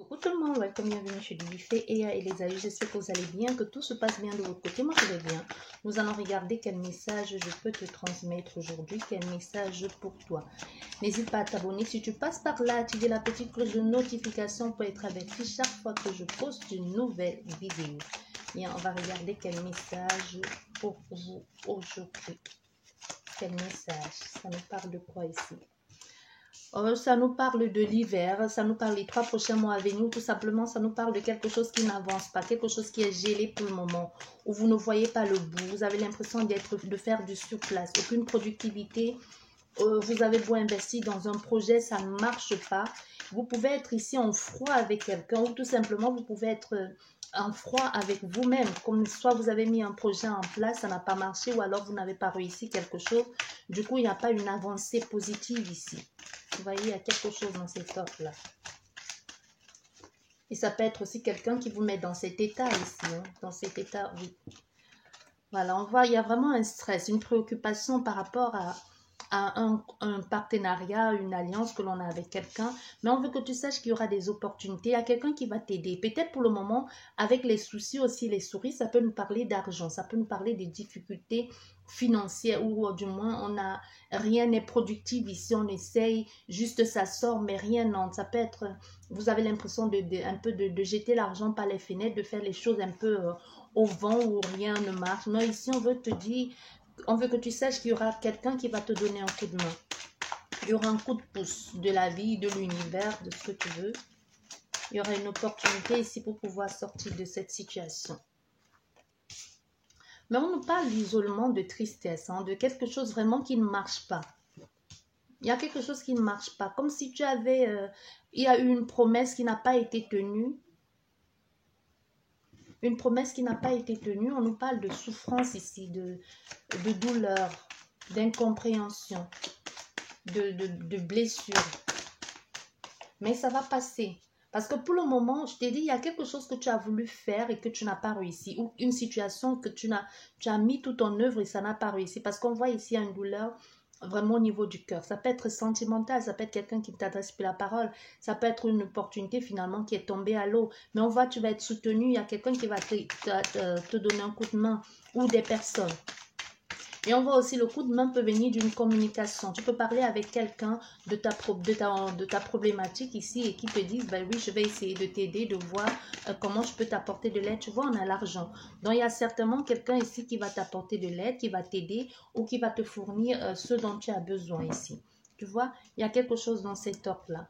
Coucou tout le monde, welcome, bienvenue chez Dubuffet, Eya et les amis, j'espère que vous allez bien, que tout se passe bien de votre côté, moi je vais bien. Nous allons regarder quel message je peux te transmettre aujourd'hui, quel message pour toi. N'hésite pas à t'abonner, si tu passes par là, activer la petite cloche de notification pour être averti chaque fois que je poste une nouvelle vidéo. Bien, on va regarder quel message pour vous aujourd'hui. Quel message, ça nous parle de quoi ici? Ça nous parle de l'hiver, ça nous parle des 3 prochains mois à venir, tout simplement ça nous parle de quelque chose qui n'avance pas, quelque chose qui est gelé pour le moment, où vous ne voyez pas le bout, vous avez l'impression de faire du surplace, aucune productivité, vous avez beau investir dans un projet, ça ne marche pas. Vous pouvez être ici en froid avec quelqu'un ou tout simplement vous pouvez être en froid avec vous-même, comme soit vous avez mis un projet en place, ça n'a pas marché ou alors vous n'avez pas réussi quelque chose, du coup il n'y a pas une avancée positive ici. Vous voyez, il y a quelque chose dans cet ordre-là. Et ça peut être aussi quelqu'un qui vous met dans cet état ici, hein, dans cet état, oui. Voilà, on voit, il y a vraiment un stress, une préoccupation par rapport à un partenariat, une alliance que l'on a avec quelqu'un, mais on veut que tu saches qu'il y aura des opportunités, il y a quelqu'un qui va t'aider. Peut-être pour le moment, avec les soucis aussi, les souris, ça peut nous parler d'argent, ça peut nous parler des difficultés financières ou du moins rien n'est productif ici, on essaye, juste ça sort, mais rien n'entre. Ça peut être, vous avez l'impression de jeter l'argent par les fenêtres, de faire les choses un peu au vent où rien ne marche. Mais ici, on veut te dire, on veut que tu saches qu'il y aura quelqu'un qui va te donner un coup de main. Il y aura un coup de pouce de la vie, de l'univers, de ce que tu veux. Il y aura une opportunité ici pour pouvoir sortir de cette situation. Mais on nous parle d'isolement, de tristesse, hein, de quelque chose vraiment qui ne marche pas. Il y a quelque chose qui ne marche pas. Comme si tu avais... il y a eu une promesse qui n'a pas été tenue. Une promesse qui n'a pas été tenue. On nous parle de souffrance ici, de douleur, d'incompréhension, de blessure. Mais ça va passer. Parce que pour le moment, je t'ai dit, il y a quelque chose que tu as voulu faire et que tu n'as pas réussi. Ou une situation que tu as mis tout en œuvre et ça n'a pas réussi. Parce qu'on voit ici une douleur vraiment au niveau du cœur. Ça peut être sentimental, ça peut être quelqu'un qui t'adresse plus la parole. Ça peut être une opportunité finalement qui est tombée à l'eau. Mais on voit, tu vas être soutenu. Il y a quelqu'un qui va te donner un coup de main ou des personnes. Et on voit aussi le coup de main peut venir d'une communication. Tu peux parler avec quelqu'un de ta problématique ici et qui te disent, ben oui, je vais essayer de t'aider, de voir comment je peux t'apporter de l'aide. Tu vois, on a l'argent. Donc, il y a certainement quelqu'un ici qui va t'apporter de l'aide, qui va t'aider ou qui va te fournir ce dont tu as besoin ici. Tu vois, il y a quelque chose dans cet ordre-là.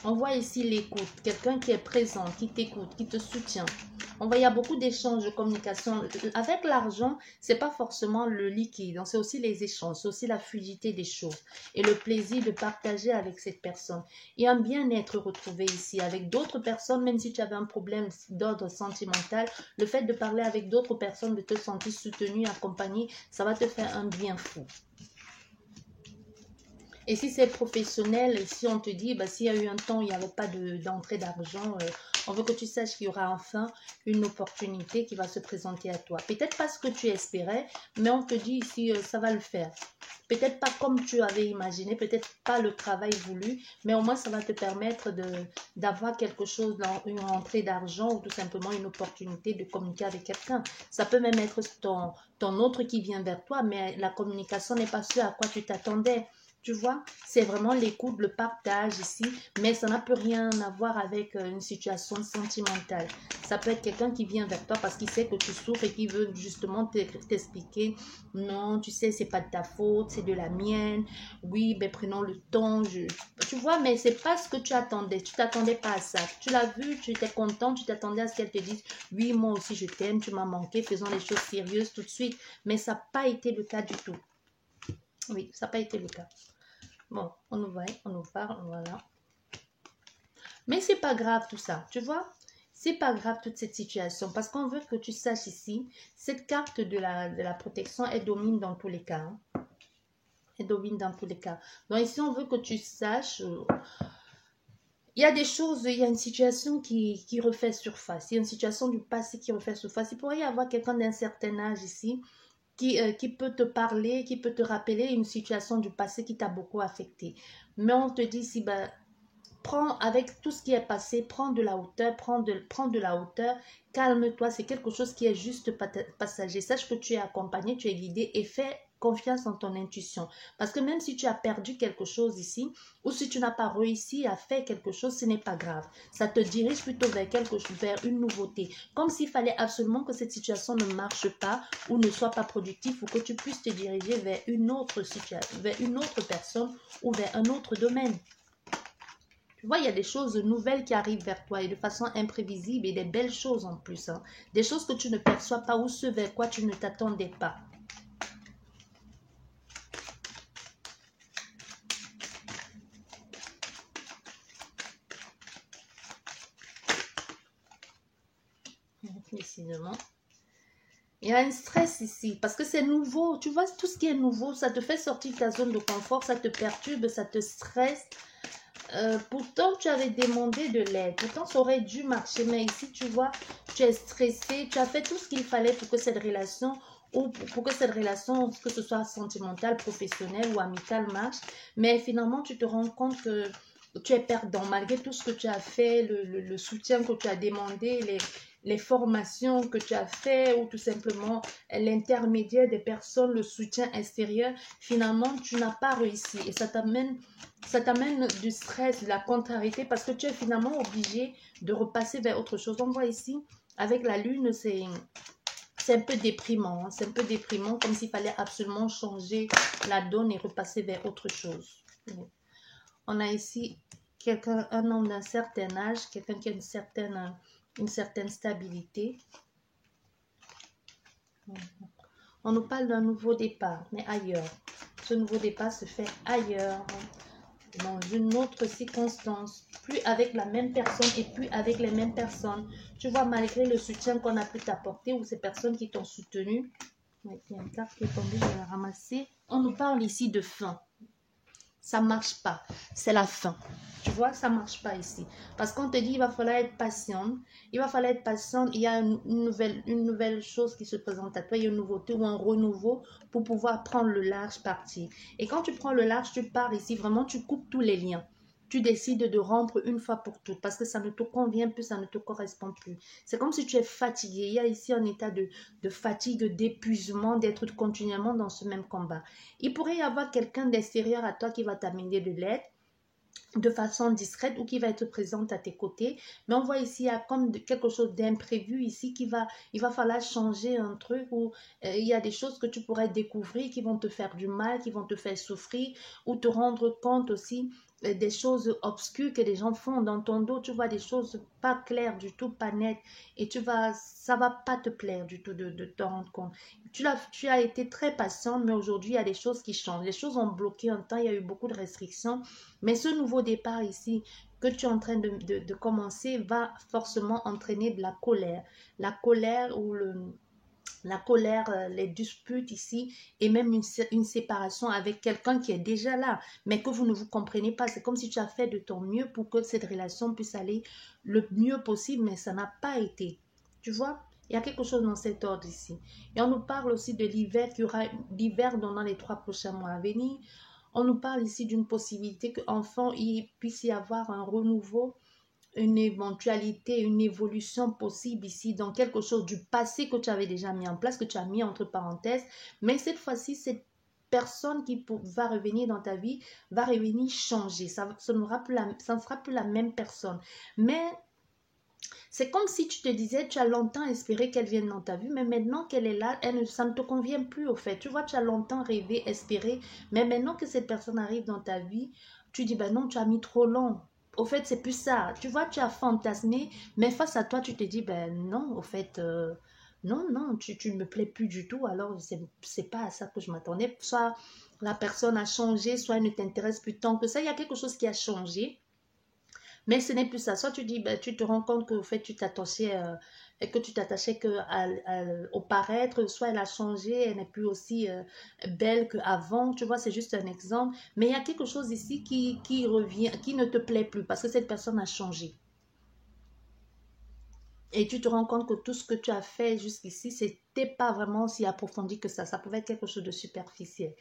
On voit ici l'écoute, quelqu'un qui est présent, qui t'écoute, qui te soutient. On voit, il y a beaucoup d'échanges de communication. Avec l'argent, ce n'est pas forcément le liquide, c'est aussi les échanges, c'est aussi la fluidité des choses et le plaisir de partager avec cette personne. Il y a un bien-être retrouvé ici avec d'autres personnes, même si tu avais un problème d'ordre sentimental, le fait de parler avec d'autres personnes, de te sentir soutenu, accompagné, ça va te faire un bien fou. Et si c'est professionnel, si on te dit, bah, s'il y a eu un temps où il n'y avait pas d'entrée d'argent, on veut que tu saches qu'il y aura enfin une opportunité qui va se présenter à toi. Peut-être pas ce que tu espérais, mais on te dit ici, ça va le faire. Peut-être pas comme tu avais imaginé, peut-être pas le travail voulu, mais au moins ça va te permettre d'avoir quelque chose, dans une rentrée d'argent ou tout simplement une opportunité de communiquer avec quelqu'un. Ça peut même être ton autre qui vient vers toi, mais la communication n'est pas ce à quoi tu t'attendais. Tu vois, c'est vraiment l'écoute, le partage ici, mais ça n'a plus rien à voir avec une situation sentimentale. Ça peut être quelqu'un qui vient vers toi parce qu'il sait que tu souffres et qui veut justement t'expliquer, non, tu sais, c'est pas de ta faute, c'est de la mienne. Oui, ben prenons le temps. Tu vois, mais c'est pas ce que tu attendais. Tu t'attendais pas à ça. Tu l'as vu, tu étais content, tu t'attendais à ce qu'elle te dise, oui, moi aussi je t'aime, tu m'as manqué, faisons les choses sérieuses tout de suite. Mais ça n'a pas été le cas du tout. Oui, ça n'a pas été le cas. Bon, on nous voit, on nous parle, voilà. Mais c'est pas grave tout ça, tu vois. C'est pas grave toute cette situation parce qu'on veut que tu saches ici, cette carte de la protection, elle domine dans tous les cas. Hein. Elle domine dans tous les cas. Donc ici, on veut que tu saches, il y a des choses, il y a une situation qui refait surface. Il y a une situation du passé qui refait surface. Il pourrait y avoir quelqu'un d'un certain âge ici qui peut te parler, qui peut te rappeler une situation du passé qui t'a beaucoup affecté. Mais on te dit ici, ben, prends avec tout ce qui est passé, prends de la hauteur, prends de la hauteur, calme-toi, c'est quelque chose qui est juste passager. Sache que tu es accompagné, tu es guidé et fais confiance en ton intuition. Parce que même si tu as perdu quelque chose ici, ou si tu n'as pas réussi à faire quelque chose, ce n'est pas grave. Ça te dirige plutôt vers quelque chose, vers une nouveauté. Comme s'il fallait absolument que cette situation ne marche pas ou ne soit pas productive ou que tu puisses te diriger vers une autre situation, vers une autre personne ou vers un autre domaine. Tu vois, il y a des choses nouvelles qui arrivent vers toi et de façon imprévisible et des belles choses en plus. Hein. Des choses que tu ne perçois pas ou ce vers quoi tu ne t'attendais pas. Décidément. Il y a un stress ici parce que c'est nouveau. Tu vois, tout ce qui est nouveau, ça te fait sortir de ta zone de confort, ça te perturbe, ça te stresse. Pourtant, tu avais demandé de l'aide. Pourtant, ça aurait dû marcher. Mais ici, tu vois, tu es stressé. Tu as fait tout ce qu'il fallait pour que cette relation, ou pour que cette relation, que ce soit sentimentale, professionnelle ou amicale, marche. Mais finalement, tu te rends compte que tu es perdant. Malgré tout ce que tu as fait, le soutien que tu as demandé, les formations que tu as fait ou tout simplement l'intermédiaire des personnes, le soutien extérieur, finalement, tu n'as pas réussi. Et ça t'amène du stress, de la contrariété parce que tu es finalement obligé de repasser vers autre chose. On voit ici, avec la lune, c'est un peu déprimant. Hein? C'est un peu déprimant, comme s'il fallait absolument changer la donne et repasser vers autre chose. On a ici quelqu'un, un homme d'un certain âge, quelqu'un qui a une certaine stabilité. On nous parle d'un nouveau départ, mais ailleurs. Ce nouveau départ se fait ailleurs, dans une autre circonstance, plus avec la même personne et plus avec les mêmes personnes. Tu vois, malgré le soutien qu'on a pu t'apporter ou ces personnes qui t'ont soutenu, il y a une carte qui est tombée, je vais la ramasser. On nous parle ici de fin. Ça ne marche pas. C'est la fin. Tu vois, ça ne marche pas ici. Parce qu'on te dit, il va falloir être patient. Il va falloir être patient. Il y a une nouvelle chose qui se présente à toi. Il y a une nouveauté ou un renouveau pour pouvoir prendre le large parti. Et quand tu prends le large, tu pars ici. Vraiment, tu coupes tous les liens. Tu décides de rompre une fois pour toutes parce que ça ne te convient plus, ça ne te correspond plus. C'est comme si tu es fatigué. Il y a ici un état de fatigue, d'épuisement, d'être continuellement dans ce même combat. Il pourrait y avoir quelqu'un d'extérieur à toi qui va t'amener de l'aide de façon discrète ou qui va être présente à tes côtés. Mais on voit ici, il y a comme quelque chose d'imprévu ici il va falloir changer un truc où il y a des choses que tu pourrais découvrir qui vont te faire du mal, qui vont te faire souffrir ou te rendre compte aussi des choses obscures que les gens font dans ton dos. Tu vois des choses pas claires du tout, pas nettes et ça va pas te plaire du tout de te rendre compte. Tu as été très patiente, mais aujourd'hui, il y a des choses qui changent. Les choses ont bloqué un temps, il y a eu beaucoup de restrictions. Mais ce nouveau départ ici que tu es en train de commencer va forcément entraîner de la colère. La colère ou la colère, les disputes ici et même une séparation avec quelqu'un qui est déjà là, mais que vous ne vous comprenez pas. C'est comme si tu as fait de ton mieux pour que cette relation puisse aller le mieux possible, mais ça n'a pas été. Tu vois? Il y a quelque chose dans cet ordre ici. Et on nous parle aussi de l'hiver, qu'il y aura l'hiver dans les 3 prochains mois à venir. On nous parle ici d'une possibilité qu'enfant, il puisse y avoir un renouveau, une éventualité, une évolution possible ici dans quelque chose du passé que tu avais déjà mis en place, que tu as mis entre parenthèses. Mais cette fois-ci, cette personne qui va revenir dans ta vie va revenir changer. Ça ne sera plus la même personne. Mais c'est comme si tu te disais, tu as longtemps espéré qu'elle vienne dans ta vie, mais maintenant qu'elle est là, ça ne te convient plus au fait. Tu vois, tu as longtemps rêvé, espéré, mais maintenant que cette personne arrive dans ta vie, tu dis, ben non, tu as mis trop long. Au fait, c'est plus ça. Tu vois, tu as fantasmé, mais face à toi, tu te dis, ben non, au fait, non, non, tu ne me plais plus du tout, alors c'est pas à ça que je m'attendais. Soit la personne a changé, soit elle ne t'intéresse plus tant que ça. Il y a quelque chose qui a changé. Mais ce n'est plus ça. Soit tu dis, ben, tu te rends compte qu'au fait, tu t'attachais au paraître, soit elle a changé, elle n'est plus aussi belle qu'avant. Tu vois, c'est juste un exemple. Mais il y a quelque chose ici qui revient, qui ne te plaît plus parce que cette personne a changé. Et tu te rends compte que tout ce que tu as fait jusqu'ici, c'était pas vraiment si approfondi que ça. Ça pouvait être quelque chose de superficiel.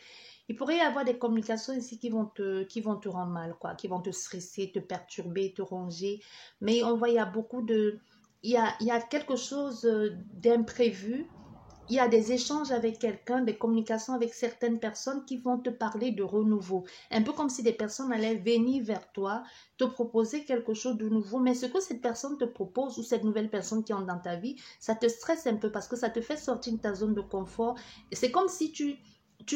Il pourrait y avoir des communications ici qui vont te rendre mal, quoi, qui vont te stresser, te perturber, te ronger. Mais on voit, il y a beaucoup de... il y a quelque chose d'imprévu. Il y a des échanges avec quelqu'un, des communications avec certaines personnes qui vont te parler de renouveau. Un peu comme si des personnes allaient venir vers toi, te proposer quelque chose de nouveau. Mais ce que cette personne te propose ou cette nouvelle personne qui est dans ta vie, ça te stresse un peu parce que ça te fait sortir de ta zone de confort. C'est comme si tu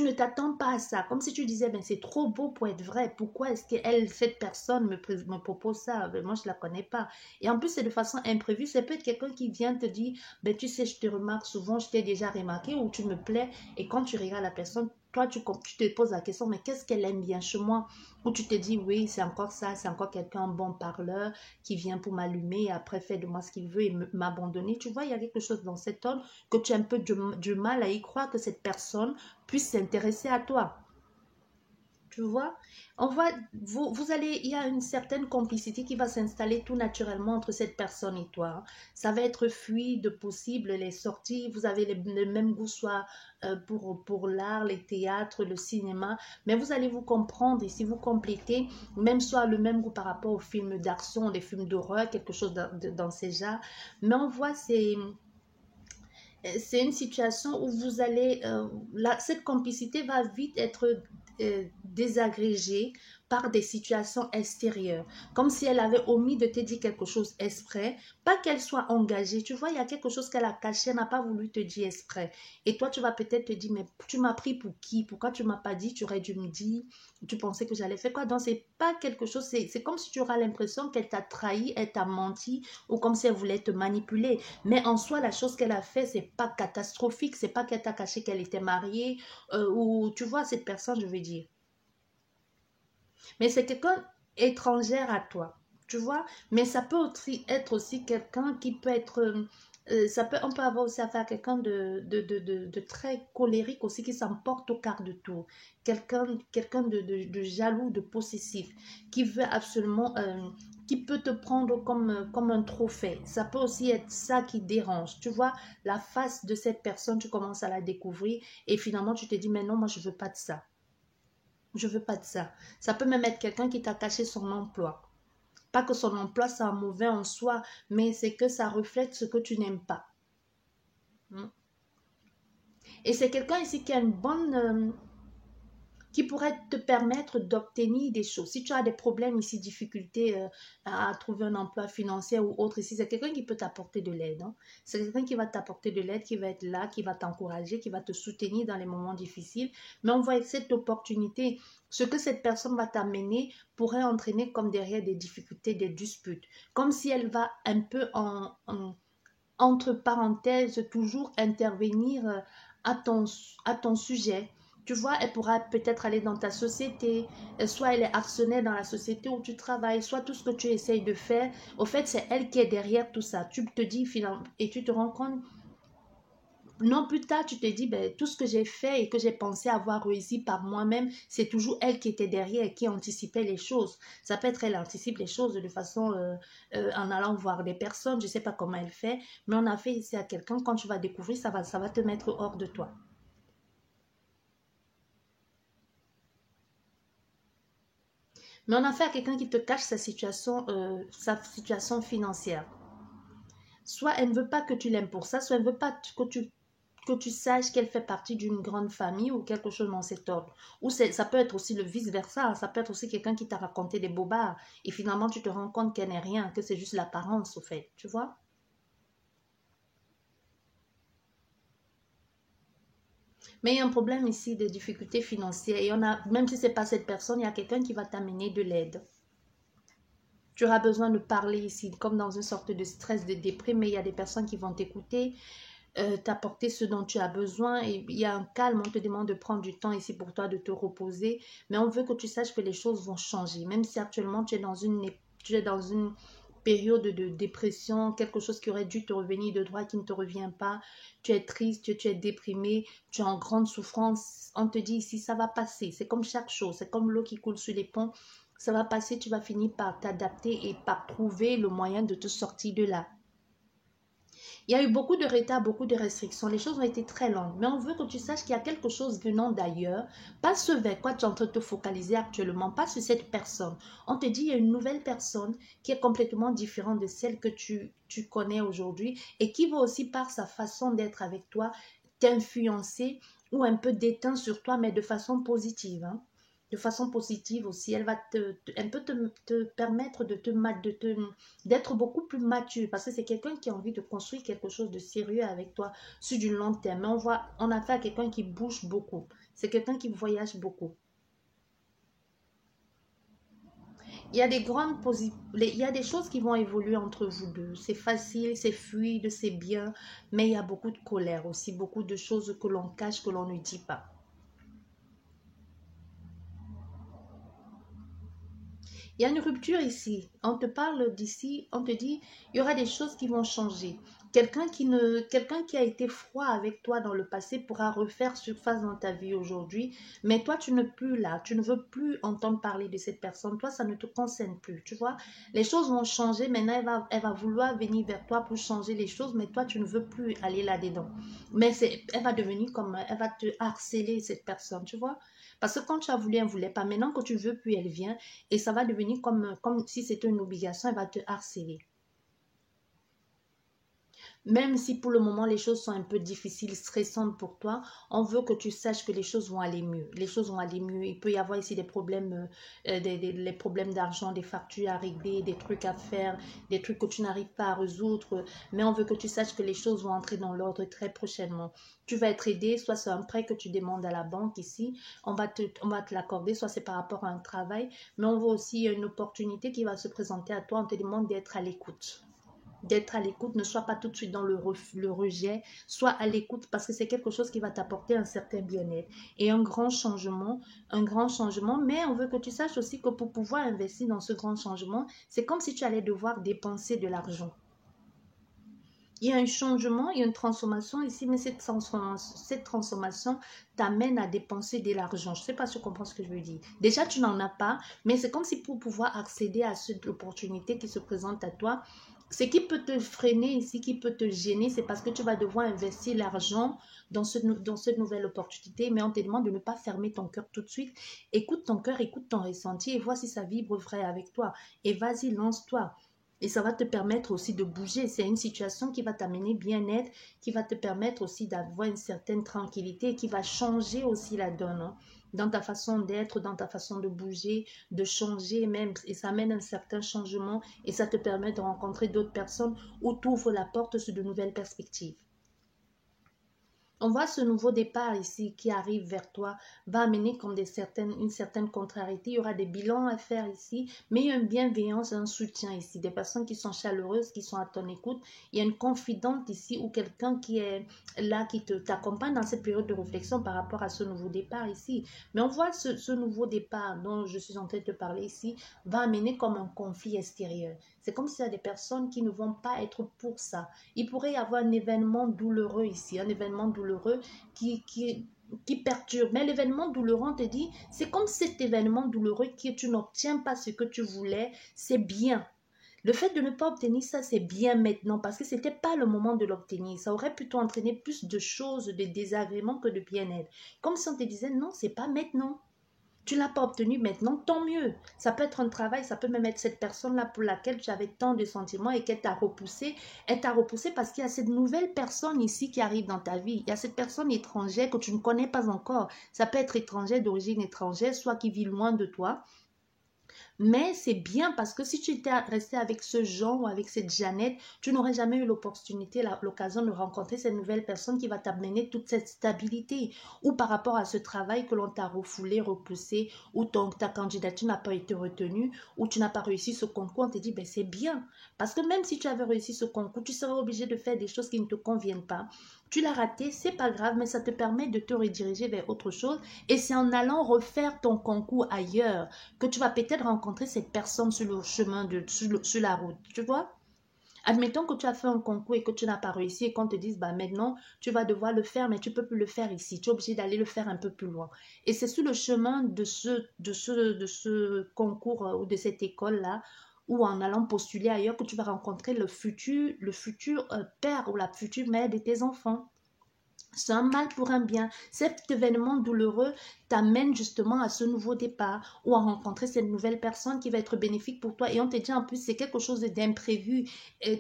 ne t'attends pas à ça. Comme si tu disais, ben, c'est trop beau pour être vrai. Pourquoi est-ce que cette personne me propose ça? Ben, moi, je ne la connais pas. Et en plus, c'est de façon imprévue. Ça peut être quelqu'un qui vient te dire, ben, tu sais, je te remarque souvent, je t'ai déjà remarqué ou tu me plais. Et quand tu regardes la personne, toi, tu te poses la question, mais qu'est-ce qu'elle aime bien chez moi? Ou tu te dis, oui, c'est encore ça, c'est encore quelqu'un bon parleur qui vient pour m'allumer et après fait de moi ce qu'il veut et m'abandonner. Tu vois, il y a quelque chose dans cet ordre que tu as un peu du mal à y croire que cette personne puisse s'intéresser à toi. Tu vois, on voit, vous allez, il y a une certaine complicité qui va s'installer tout naturellement entre cette personne et toi. Ça va être fluide, possible, les sorties, vous avez le même goût, soit pour l'art, les théâtres, le cinéma, mais vous allez vous comprendre et si vous complétez, même soit le même goût par rapport aux films d'action, les films d'horreur, quelque chose dans ces genres. Mais on voit, c'est une situation où vous allez, cette complicité va vite être désagrégée par des situations extérieures, comme si elle avait omis de te dire quelque chose exprès, pas qu'elle soit engagée, tu vois, il y a quelque chose qu'elle a caché, elle n'a pas voulu te dire exprès, et toi tu vas peut-être te dire, mais tu m'as pris pour qui, pourquoi tu m'as pas dit, tu aurais dû me dire, tu pensais que j'allais faire quoi, donc c'est pas quelque chose, c'est comme si tu auras l'impression qu'elle t'a trahi, elle t'a menti, ou comme si elle voulait te manipuler, mais en soi, la chose qu'elle a fait, c'est pas catastrophique. C'est pas qu'elle t'a caché qu'elle était mariée ou tu vois cette personne, je veux dire. Mais c'est quelqu'un étrangère à toi, tu vois. Mais ça peut aussi être aussi quelqu'un qui peut être, on peut avoir aussi affaire à quelqu'un de très colérique aussi qui s'emporte au quart de tour. Quelqu'un de jaloux, de possessif, qui veut absolument, qui peut te prendre comme un trophée. Ça peut aussi être ça qui dérange. Tu vois, la face de cette personne, tu commences à la découvrir et finalement tu te dis, mais non, moi je veux pas de ça. Je veux pas de ça. Ça peut même être quelqu'un qui t'a caché son emploi. Pas que son emploi soit mauvais en soi, mais c'est que ça reflète ce que tu n'aimes pas. Hmm. Et c'est quelqu'un ici qui a une bonne, qui pourrait te permettre d'obtenir des choses. Si tu as des problèmes ici, difficultés à trouver un emploi financier ou autre ici, c'est quelqu'un qui peut t'apporter de l'aide. Hein. C'est quelqu'un qui va t'apporter de l'aide, qui va être là, qui va t'encourager, qui va te soutenir dans les moments difficiles. Mais on voit cette opportunité, ce que cette personne va t'amener pourrait entraîner comme derrière des difficultés, des disputes. Comme si elle va un peu entre parenthèses, toujours intervenir à ton sujet. Tu vois, elle pourra peut-être aller dans ta société, soit elle est actionnaire dans la société où tu travailles, soit tout ce que tu essayes de faire. Au fait, c'est elle qui est derrière tout ça. Tu te dis finalement, et tu te rends compte, non, plus tard, tu te dis, ben, tout ce que j'ai fait et que j'ai pensé avoir réussi par moi-même, c'est toujours elle qui était derrière, qui anticipait les choses. Ça peut être elle anticipe les choses de façon, en allant voir des personnes, je ne sais pas comment elle fait, mais on a fait ici à quelqu'un, quand tu vas découvrir, ça va te mettre hors de toi. Mais on a fait à quelqu'un qui te cache sa situation financière. Soit elle ne veut pas que tu l'aimes pour ça, soit elle ne veut pas que tu saches qu'elle fait partie d'une grande famille ou quelque chose dans cet ordre. Ou ça peut être aussi le vice-versa. Ça peut être aussi quelqu'un qui t'a raconté des bobards et finalement tu te rends compte qu'elle n'est rien, que c'est juste l'apparence au fait. Tu vois? Mais il y a un problème ici de difficultés financières. Et on a, même si ce n'est pas cette personne, il y a quelqu'un qui va t'amener de l'aide. Tu auras besoin de parler ici, comme dans une sorte de stress, de déprime, mais il y a des personnes qui vont t'écouter, t'apporter ce dont tu as besoin. Et il y a un calme, on te demande de prendre du temps ici pour toi, de te reposer. Mais on veut que tu saches que les choses vont changer. Même si actuellement tu es dans une période de dépression, quelque chose qui aurait dû te revenir de droit qui ne te revient pas, tu es triste, tu es déprimé, tu es en grande souffrance, on te dit ici, ça va passer. C'est comme chaque chose, c'est comme l'eau qui coule sur les ponts. Ça va passer, tu vas finir par t'adapter et par trouver le moyen de te sortir de là. Il y a eu beaucoup de retard, beaucoup de restrictions. Les choses ont été très longues. Mais on veut que tu saches qu'il y a quelque chose venant d'ailleurs. Pas ce vers quoi tu es en train de te focaliser actuellement. Pas sur cette personne. On te dit il y a une nouvelle personne qui est complètement différente de celle que tu connais aujourd'hui. Et qui va aussi par sa façon d'être avec toi t'influencer ou un peu déteindre sur toi, mais de façon positive. Hein. De façon positive aussi, elle va un peu te permettre d'être beaucoup plus mature parce que c'est quelqu'un qui a envie de construire quelque chose de sérieux avec toi sur du long terme. Mais on a affaire à quelqu'un qui bouge beaucoup. C'est quelqu'un qui voyage beaucoup. Il y a il y a des choses qui vont évoluer entre vous deux. C'est facile, c'est fluide, c'est bien, mais il y a beaucoup de colère aussi, beaucoup de choses que l'on cache, que l'on ne dit pas. Il y a une rupture ici. On te parle d'ici, on te dit, il y aura des choses qui vont changer. Quelqu'un qui a été froid avec toi dans le passé pourra refaire surface dans ta vie aujourd'hui, mais toi, tu n'es plus là. Tu ne veux plus entendre parler de cette personne. Toi, ça ne te concerne plus, tu vois. Les choses vont changer. Maintenant, elle va vouloir venir vers toi pour changer les choses, mais toi, tu ne veux plus aller là-dedans. Mais elle va devenir comme, elle va te harceler, cette personne, tu vois. Parce que quand tu as voulu, elle ne voulait pas. Maintenant que tu veux plus, elle vient. Et ça va devenir comme si c'était une obligation, elle va te harceler. Même si pour le moment les choses sont un peu difficiles, stressantes pour toi, on veut que tu saches que les choses vont aller mieux. Les choses vont aller mieux. Il peut y avoir ici des problèmes, les problèmes d'argent, des factures à régler, des trucs à faire, des trucs que tu n'arrives pas à résoudre. Mais on veut que tu saches que les choses vont entrer dans l'ordre très prochainement. Tu vas être aidé, soit c'est un prêt que tu demandes à la banque ici, on va te l'accorder, soit c'est par rapport à un travail, mais on veut aussi une opportunité qui va se présenter à toi. On te demande d'être à l'écoute. D'être à l'écoute, ne sois pas tout de suite dans le rejet, sois à l'écoute parce que c'est quelque chose qui va t'apporter un certain bien-être et un grand changement, mais on veut que tu saches aussi que pour pouvoir investir dans ce grand changement, c'est comme si tu allais devoir dépenser de l'argent. Il y a un changement, il y a une transformation ici, mais cette transformation t'amène à dépenser de l'argent. Je ne sais pas si tu comprends ce que je veux dire. Déjà, tu n'en as pas, mais c'est comme si pour pouvoir accéder à cette opportunité qui se présente à toi, ce qui peut te freiner ici, qui peut te gêner, c'est parce que tu vas devoir investir l'argent dans cette nouvelle opportunité, mais on te demande de ne pas fermer ton cœur tout de suite. Écoute ton cœur, écoute ton ressenti et vois si ça vibre vrai avec toi. Et vas-y, lance-toi. Et ça va te permettre aussi de bouger. C'est une situation qui va t'amener bien-être, qui va te permettre aussi d'avoir une certaine tranquillité et qui va changer aussi la donne. Hein, dans ta façon d'être, dans ta façon de bouger, de changer même. Et ça amène un certain changement et ça te permet de rencontrer d'autres personnes ou t'ouvre la porte sur de nouvelles perspectives. On voit ce nouveau départ ici qui arrive vers toi, va amener comme une certaine contrariété. Il y aura des bilans à faire ici, mais il y a une bienveillance, un soutien ici. Des personnes qui sont chaleureuses, qui sont à ton écoute. Il y a une confidente ici ou quelqu'un qui est là, qui t'accompagne dans cette période de réflexion par rapport à ce nouveau départ ici. Mais on voit ce nouveau départ dont je suis en train de te parler ici, va amener comme un conflit extérieur. C'est comme s'il y a des personnes qui ne vont pas être pour ça. Il pourrait y avoir un événement douloureux ici, un événement douloureux qui perturbe. Mais l'événement douloureux, on te dit, c'est comme cet événement douloureux que tu n'obtiens pas ce que tu voulais, c'est bien. Le fait de ne pas obtenir ça, c'est bien maintenant parce que ce n'était pas le moment de l'obtenir. Ça aurait plutôt entraîné plus de choses, de désagréments que de bien-être. Comme si on te disait, non, c'est pas maintenant. Tu ne l'as pas obtenu maintenant, tant mieux. Ça peut être un travail, ça peut même être cette personne-là pour laquelle tu avais tant de sentiments et qu'elle t'a repoussé. Elle t'a repoussé parce qu'il y a cette nouvelle personne ici qui arrive dans ta vie. Il y a cette personne étrangère que tu ne connais pas encore. Ça peut être étrangère, d'origine étrangère, soit qui vit loin de toi. Mais c'est bien parce que si tu étais resté avec ce Jean ou avec cette Jeannette, tu n'aurais jamais eu l'opportunité, l'occasion de rencontrer cette nouvelle personne qui va t'amener toute cette stabilité. Ou par rapport à ce travail que l'on t'a refoulé, repoussé, ou ta candidature n'a pas été retenue, ou tu n'as pas réussi ce concours, on te dit, ben c'est bien. Parce que même si tu avais réussi ce concours, tu serais obligé de faire des choses qui ne te conviennent pas. Tu l'as raté, c'est pas grave, mais ça te permet de te rediriger vers autre chose. Et c'est en allant refaire ton concours ailleurs que tu vas peut-être rencontrer cette personne sur le chemin, sur la route, tu vois. Admettons que tu as fait un concours et que tu n'as pas réussi et qu'on te dise, bah maintenant, tu vas devoir le faire, mais tu ne peux plus le faire ici. Tu es obligé d'aller le faire un peu plus loin. Et c'est sur le chemin de ce concours ou de cette école-là ou en allant postuler ailleurs que tu vas rencontrer le futur père ou la future mère de tes enfants. C'est un mal pour un bien. Cet événement douloureux t'amène justement à ce nouveau départ ou à rencontrer cette nouvelle personne qui va être bénéfique pour toi. Et on te dit en plus, c'est quelque chose d'imprévu.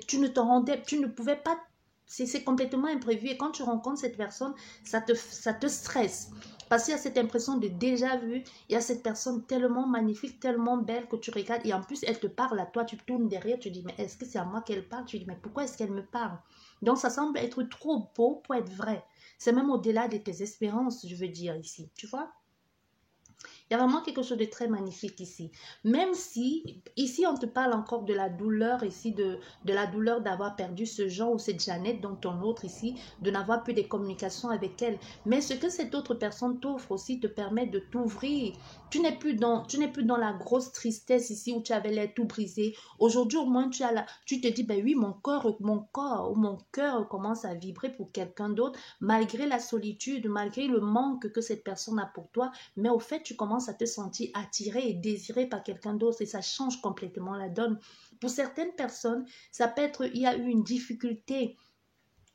Tu ne pouvais pas, c'est complètement imprévu. Et quand tu rencontres cette personne, ça te stresse. Parce qu'il y a cette impression de déjà vu, il y a cette personne tellement magnifique, tellement belle que tu regardes et en plus elle te parle à toi, tu tournes derrière, tu dis mais est-ce que c'est à moi qu'elle parle? Tu dis mais pourquoi est-ce qu'elle me parle? Donc ça semble être trop beau pour être vrai. C'est même au-delà de tes espérances, je veux dire ici, tu vois. Il y a vraiment quelque chose de très magnifique ici. Même si, ici, on te parle encore de la douleur, ici, de la douleur d'avoir perdu ce Jean ou cette Jeannette, dont ton autre ici, de n'avoir plus de communication avec elle. Mais ce que cette autre personne t'offre aussi te permet de t'ouvrir. Tu n'es plus dans la grosse tristesse ici où tu avais l'air tout brisé. Aujourd'hui, au moins, tu te dis, ben oui, mon corps ou mon cœur commence à vibrer pour quelqu'un d'autre, malgré la solitude, malgré le manque que cette personne a pour toi. Mais au fait, tu commences à te sentir attiré et désiré par quelqu'un d'autre et ça change complètement la donne. Pour certaines personnes, ça peut être, il y a eu une difficulté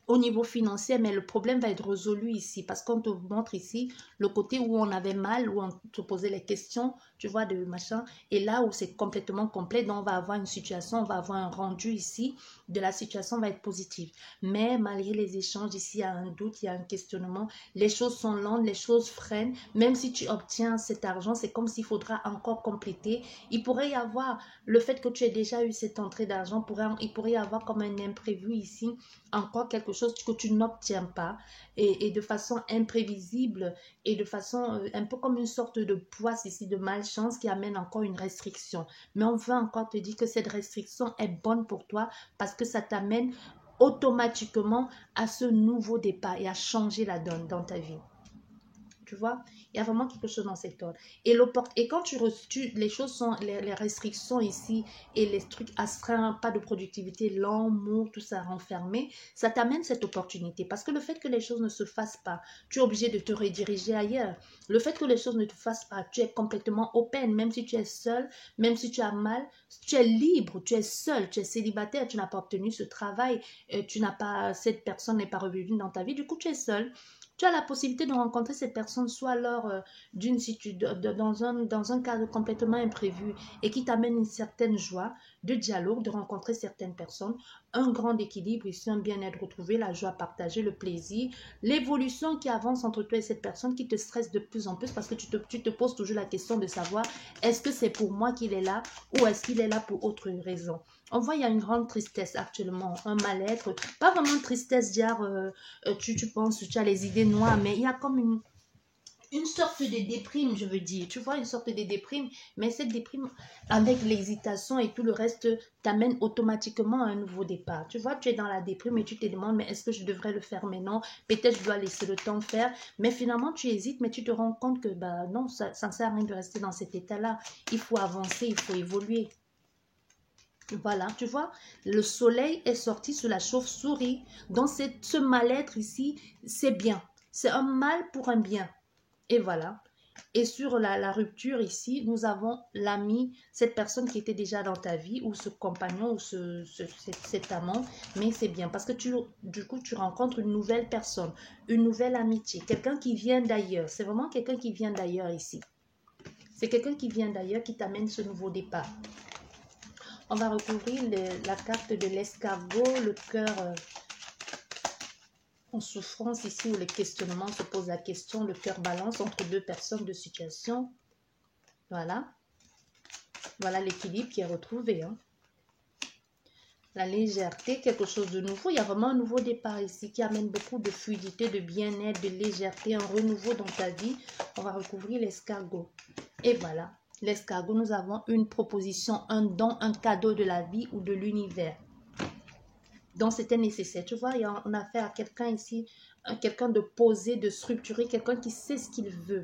au niveau financier, mais le problème va être résolu ici parce qu'on te montre ici le côté où on avait mal, où on te posait les questions, tu vois, de machin, et là où c'est complètement complet, donc on va avoir une situation, on va avoir un rendu ici de la situation va être positive. Mais malgré les échanges, ici, il y a un doute, il y a un questionnement, les choses sont lentes, les choses freinent, même si tu obtiens cet argent, c'est comme s'il faudra encore compléter. Il pourrait y avoir le fait que tu aies déjà eu cette entrée d'argent, il pourrait y avoir comme un imprévu ici, encore quelque chose que tu n'obtiens pas et de façon imprévisible et de façon un peu comme une sorte de poisse ici de malchance qui amène encore une restriction. Mais on veut encore te dire que cette restriction est bonne pour toi parce que ça t'amène automatiquement à ce nouveau départ et à changer la donne dans ta vie. Tu vois, il y a vraiment quelque chose dans cet ordre. Et quand les choses sont, les restrictions ici et les trucs astreints, pas de productivité, lent, mou, tout ça renfermé, ça t'amène cette opportunité. Parce que le fait que les choses ne se fassent pas, tu es obligé de te rediriger ailleurs. Le fait que les choses ne te fassent pas, tu es complètement open, même si tu es seul, même si tu as mal, tu es libre, tu es seul, tu es célibataire, tu n'as pas obtenu ce travail, cette personne n'est pas revenue dans ta vie, du coup tu es seul. Tu as la possibilité de rencontrer cette personne soit lors dans un cadre complètement imprévu et qui t'amène une certaine joie de dialogue, de rencontrer certaines personnes, un grand équilibre ici, un bien-être retrouvé, la joie partagée, le plaisir, l'évolution qui avance entre toi et cette personne qui te stresse de plus en plus parce que tu te poses toujours la question de savoir est-ce que c'est pour moi qu'il est là ou est-ce qu'il est là pour autre raison. On voit il y a une grande tristesse actuellement, un mal-être, pas vraiment une tristesse genre tu penses, tu as les idées noires, mais il y a comme une sorte de déprime, je veux dire. Tu vois, une sorte de déprime, mais cette déprime, avec l'hésitation et tout le reste, t'amène automatiquement à un nouveau départ. Tu vois, tu es dans la déprime et tu te demandes, mais est-ce que je devrais le faire maintenant? Peut-être je dois laisser le temps faire. Mais finalement, tu hésites, mais tu te rends compte que, bah non, ça ne sert à rien de rester dans cet état-là. Il faut avancer, il faut évoluer. Voilà, tu vois, le soleil est sorti sur la chauve-souris. Donc, ce mal-être ici, c'est bien. C'est un mal pour un bien. Et voilà. Et sur la rupture ici, nous avons l'ami, cette personne qui était déjà dans ta vie, ou ce compagnon, ou cet amant. Mais c'est bien parce que du coup, tu rencontres une nouvelle personne, une nouvelle amitié, quelqu'un qui vient d'ailleurs. C'est vraiment quelqu'un qui vient d'ailleurs ici. C'est quelqu'un qui vient d'ailleurs qui t'amène ce nouveau départ. On va recouvrir la carte de l'escargot, le cœur en souffrance ici où le questionnement se pose la question, le cœur balance entre deux personnes de situation. Voilà. Voilà l'équilibre qui est retrouvé. Hein. La légèreté, quelque chose de nouveau. Il y a vraiment un nouveau départ ici qui amène beaucoup de fluidité, de bien-être, de légèreté, un renouveau dans ta vie. On va recouvrir l'escargot. Et voilà. L'escargot, nous avons une proposition, un don, un cadeau de la vie ou de l'univers. Donc, c'était nécessaire. Tu vois, on a affaire à quelqu'un ici, quelqu'un de posé, de structuré, quelqu'un qui sait ce qu'il veut.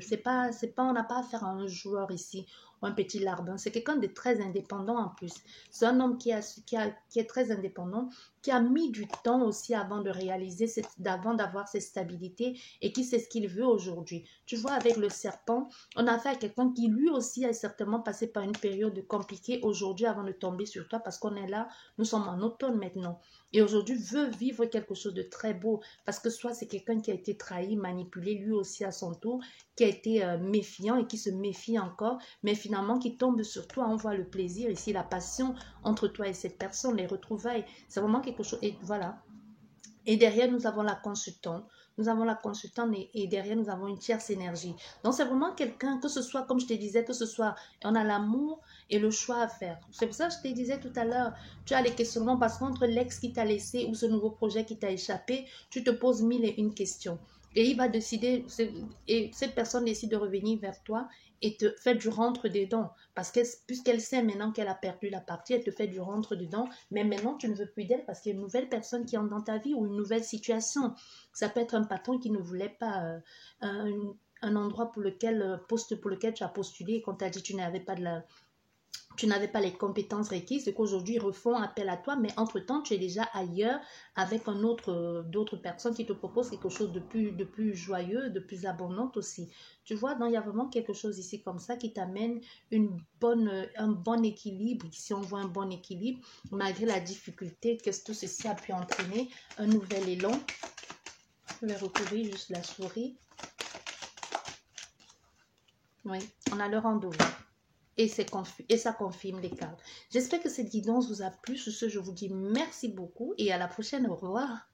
On n'a pas affaire à un joueur ici. ou un petit larbin. C'est quelqu'un de très indépendant en plus. C'est un homme qui est très indépendant, qui a mis du temps aussi avant de réaliser, avant d'avoir cette stabilité et qui sait ce qu'il veut aujourd'hui. Tu vois, avec le serpent, on a affaire à quelqu'un qui lui aussi a certainement passé par une période compliquée aujourd'hui avant de tomber sur toi parce qu'on est là, nous sommes en automne maintenant. Et aujourd'hui veut vivre quelque chose de très beau parce que soit c'est quelqu'un qui a été trahi, manipulé lui aussi à son tour, qui a été méfiant et qui se méfie encore, mais finalement qui tombe sur toi, on voit le plaisir ici, la passion entre toi et cette personne, les retrouvailles, c'est vraiment quelque chose, et voilà. Et derrière, nous avons la consultante. Nous avons la consultante et derrière, nous avons une tierce énergie. Donc, c'est vraiment quelqu'un, que ce soit, comme je te disais, que ce soit, on a l'amour et le choix à faire. C'est pour ça que je te disais tout à l'heure, tu as les questionnements parce qu'entre l'ex qui t'a laissé ou ce nouveau projet qui t'a échappé, tu te poses mille et une questions. Et il va décider, et cette personne décide de revenir vers toi et te fait du rentre dedans. Parce que puisqu'elle sait maintenant qu'elle a perdu la partie, elle te fait du rentre dedans. Mais maintenant, tu ne veux plus d'elle parce qu'il y a une nouvelle personne qui entre dans ta vie ou une nouvelle situation. Ça peut être un patron qui ne voulait pas un endroit pour lequel, poste pour lequel tu as postulé et qu'on t'a dit que tu n'avais pas les compétences requises et qu'aujourd'hui ils refont appel à toi, mais entre-temps, tu es déjà ailleurs avec d'autres personnes qui te proposent quelque chose de plus joyeux, de plus abondant aussi. Tu vois, donc il y a vraiment quelque chose ici comme ça qui t'amène un bon équilibre. Ici, on voit un bon équilibre, malgré la difficulté que tout ceci a pu entraîner, un nouvel élan. Je vais recouvrir juste la souris. Oui, on a le rendez-vous. Et ça confirme les cartes. J'espère que cette guidance vous a plu. Sur ce, je vous dis merci beaucoup et à la prochaine. Au revoir.